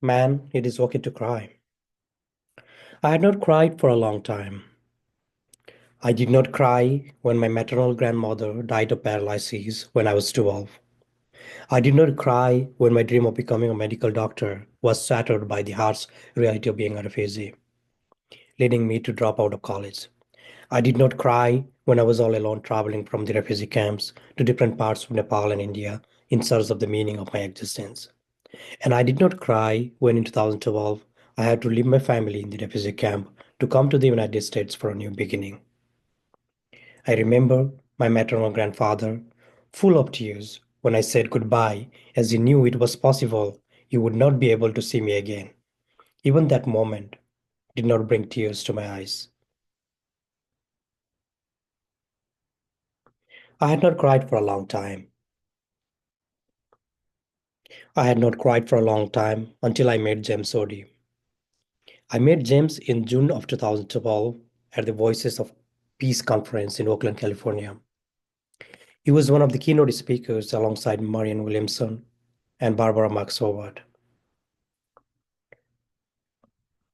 Man, it is okay to cry. I had not cried for a long time. I did not cry when my maternal grandmother died of paralysis when I was 12. I did not cry when my dream of becoming a medical doctor was shattered by the harsh reality of being a refugee, leading me to drop out of college. I did not cry when I was all alone traveling from the refugee camps to different parts of Nepal and India in search of the meaning of my existence. And I did not cry when in 2012 I had to leave my family in the refugee camp to come to the United States for a new beginning. I remember my maternal grandfather, full of tears, when I said goodbye, as he knew it was possible he would not be able to see me again. Even that moment did not bring tears to my eyes. I had not cried for a long time. I had not cried for a long time until I met James Sodi. I met James in June of 2012 at the Voices of Peace conference in Oakland, California. He was one of the keynote speakers alongside Marianne Williamson and Barbara Marx Howard.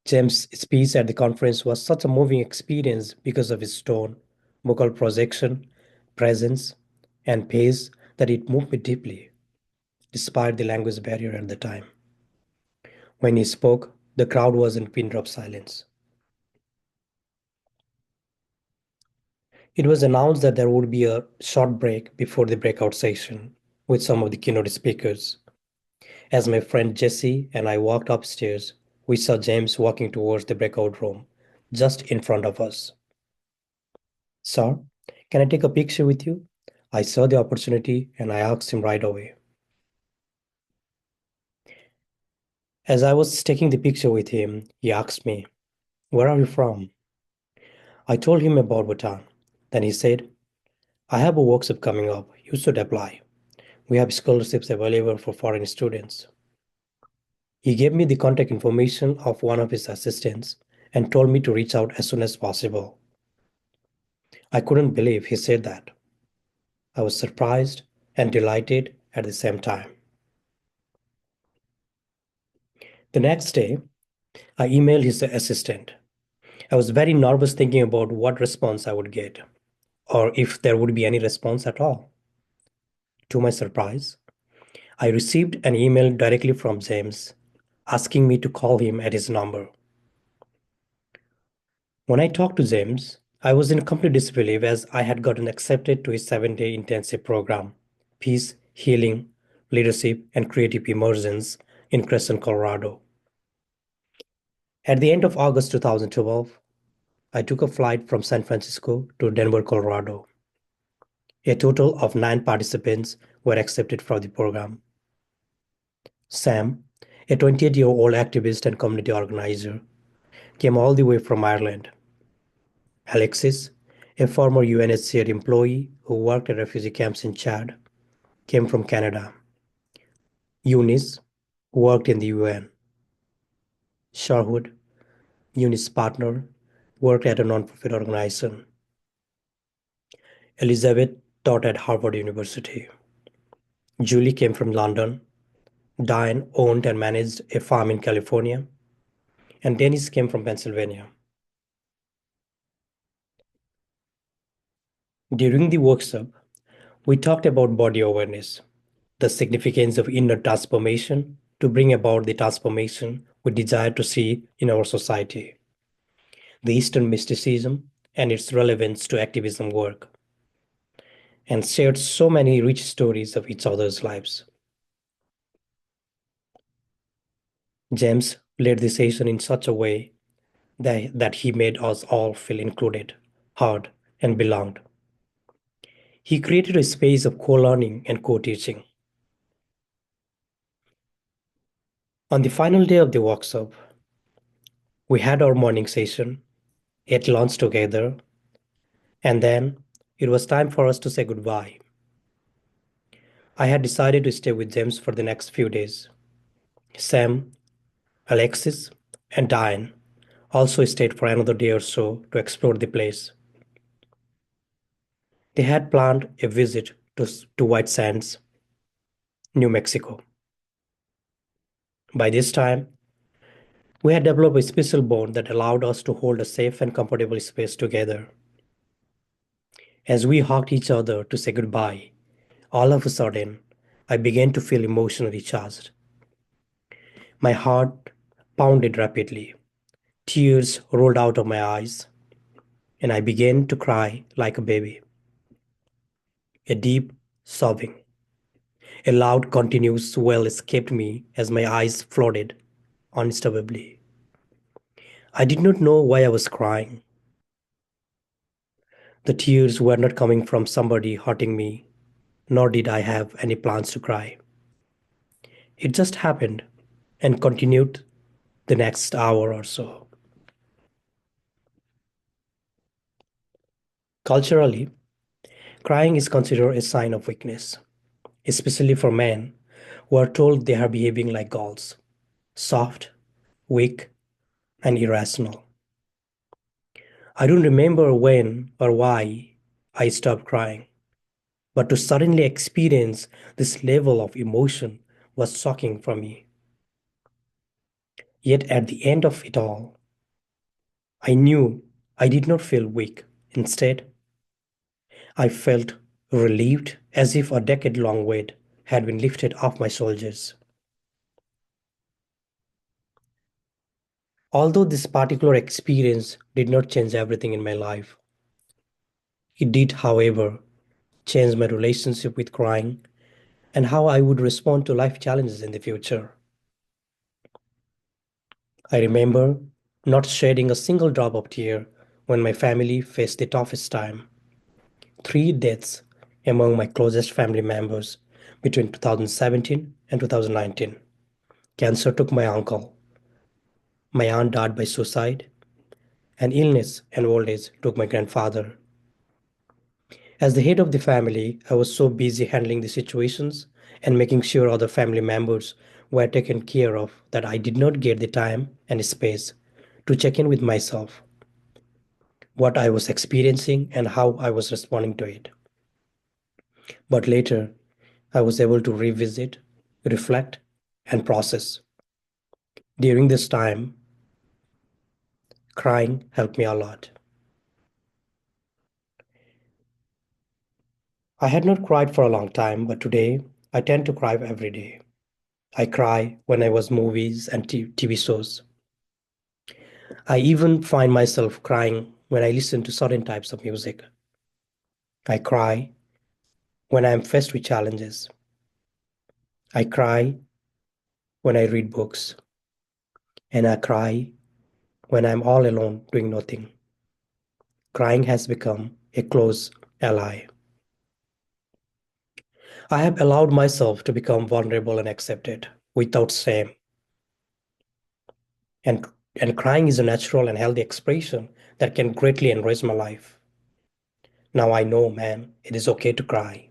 James' speech at the conference was such a moving experience because of his tone, vocal projection, presence, and pace that it moved me deeply, despite the language barrier at the time. When he spoke, the crowd was in pin drop silence. It was announced that there would be a short break before the breakout session with some of the keynote speakers. As my friend Jesse and I walked upstairs, we saw James walking towards the breakout room, just in front of us. Sir, can I take a picture with you? I saw the opportunity and I asked him right away. As I was taking the picture with him, he asked me, "Where are you from?" I told him about Bhutan. Then he said, "I have a workshop coming up. You should apply. We have scholarships available for foreign students." He gave me the contact information of one of his assistants and told me to reach out as soon as possible. I couldn't believe he said that. I was surprised and delighted at the same time. The next day, I emailed his assistant. I was very nervous thinking about what response I would get, or if there would be any response at all. To my surprise, I received an email directly from James asking me to call him at his number. When I talked to James, I was in complete disbelief as I had gotten accepted to his 7-day intensive program, Peace, Healing, Leadership, and Creative Immersions in Crescent, Colorado. At the end of August 2012, I took a flight from San Francisco to Denver, Colorado. A total of 9 participants were accepted for the program. Sam, a 28-year-old activist and community organizer, came all the way from Ireland. Alexis, a former UNHCR employee who worked at refugee camps in Chad, came from Canada. Eunice, who worked in the UN. Sharhood, Eunice's partner, worked at a non-profit organization. Elizabeth taught at Harvard University. Julie came from London. Diane owned and managed a farm in California. And Dennis came from Pennsylvania. During the workshop, we talked about body awareness, the significance of inner transformation to bring about the transformation we desire to see in our society, the Eastern mysticism and its relevance to activism work, and shared so many rich stories of each other's lives. James led the session in such a way that he made us all feel included, heard, and belonged. He created a space of co-learning and co-teaching. On the final day of the workshop, we had our morning session, ate lunch together, and then it was time for us to say goodbye. I had decided to stay with James for the next few days. Sam, Alexis, and Diane also stayed for another day or so to explore the place. They had planned a visit to White Sands, New Mexico. By this time, We had developed a special bond that allowed us to hold a safe and comfortable space together. As we hugged each other to say goodbye, all of a sudden, I began to feel emotionally charged. My heart pounded rapidly. Tears rolled out of my eyes, and I began to cry like a baby. A deep sobbing, a loud, continuous wail escaped me as my eyes flooded unstoppably. I did not know why I was crying. The tears were not coming from somebody hurting me, nor did I have any plans to cry. It just happened and continued the next hour or so. Culturally, crying is considered a sign of weakness, especially for men who are told they are behaving like girls, soft, weak, and irrational. I don't remember when or why I stopped crying, but to suddenly experience this level of emotion was shocking for me. Yet at the end of it all, I knew I did not feel weak. Instead, I felt relieved as if a decade long weight had been lifted off my shoulders. Although this particular experience did not change everything in my life, it did, however, change my relationship with crying and how I would respond to life challenges in the future. I remember not shedding a single drop of tear when my family faced the toughest time. Three deaths among my closest family members between 2017 and 2019. Cancer took my uncle, my aunt died by suicide, and illness and old age took my grandfather. As the head of the family, I was so busy handling the situations and making sure other family members were taken care of that I did not get the time and space to check in with myself, what I was experiencing, and how I was responding to it. But later, I was able to revisit, reflect, and process. During this time, crying helped me a lot. I had not cried for a long time, but today I tend to cry every day. I cry when I watch movies and TV shows. I even find myself crying when I listen to certain types of music. I cry when I am faced with challenges. I cry when I read books. And I cry when I'm all alone doing nothing. Crying has become a close ally. I have allowed myself to become vulnerable and accept it without shame. And, and crying is a natural and healthy expression that can greatly enrich my life. Now I know, man, it is okay to cry.